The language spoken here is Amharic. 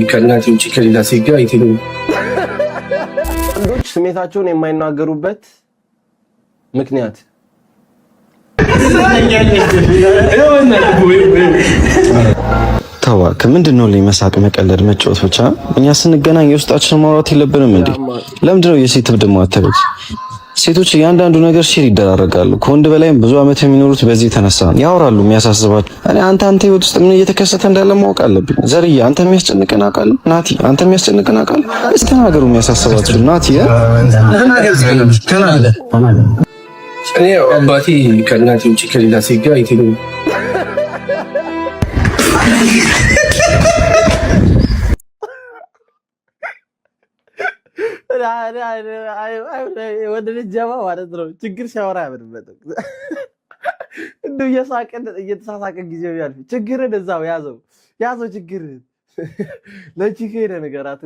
ከእናቴ ውጭ ከሌላ ሴት ጋር አይተኝ ወንዶች ስሜታቸውን የማይናገሩበት ምክንያት ተዋ ከምንድነው ለመሳቅ መቀለድ መጫወት ብቻ እኛ ስንገናኝ የውስጣችን ማውራት የለብንም እንዴ? ለምንድነው የሴት ብድ ማተበች? ሴቶች እያንዳንዱ ነገር ሼር ይደራረጋሉ። ከወንድ በላይም ብዙ አመት የሚኖሩት በዚህ ተነሳ ያወራሉ። የሚያሳስባቸው እኔ አንተ ህይወት ውስጥ ምን እየተከሰተ እንዳለ ማወቅ አለብኝ። ዘርዬ አንተ የሚያስጨንቀን አቃል ናቲ አንተ የሚያስጨንቀን አቃል እስተናገሩ የሚያሳስባችሁ ናቲ እኔ አባቴ ከእናቴ ውጭ ከሌላ ሴት ጋር አይተኝ ወደ ልጅማ ማለት ነው። ችግር ሲያወራ ያምርበት እንደው እየተሳሳቀ ጊዜው ያልፍ ችግርን እዛው ያዘው ችግርን ለቺ ከሄደ ነገራት